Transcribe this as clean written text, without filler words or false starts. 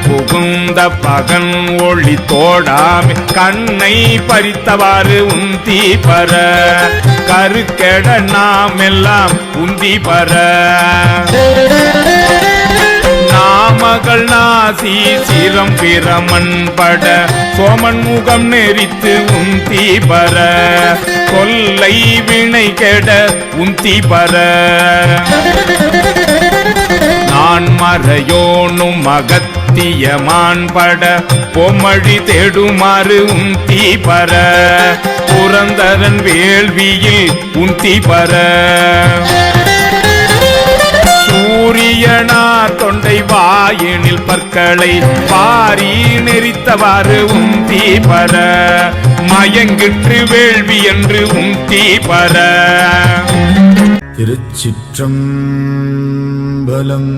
புகுந்த பகன் ஒளி தோடாமை கண்ணை பறித்தவாறு உந்தி பர கருக்கெட நாம் எல்லாம் உந்தி பர நாமகள் நாசி சிரம் பிரமன் பட சோமன் முகம் நெறித்து உந்தி பர கொல்லை வினை கெட உந்தி பர நான் மறையோனும் அகத்தியமான் பட பொம்மழி தேடுமாறு உந்தி பர புரந்தரன் வேள்வியில் உந்தி பர சூரியனா தொண்டை வாயினில் பற்களை பாரி நெறித்தவாறு உந்தி பர மயங்கிற்று வேள்வி என்று உந்தி பர. திருச்சிற்றம்பலம்.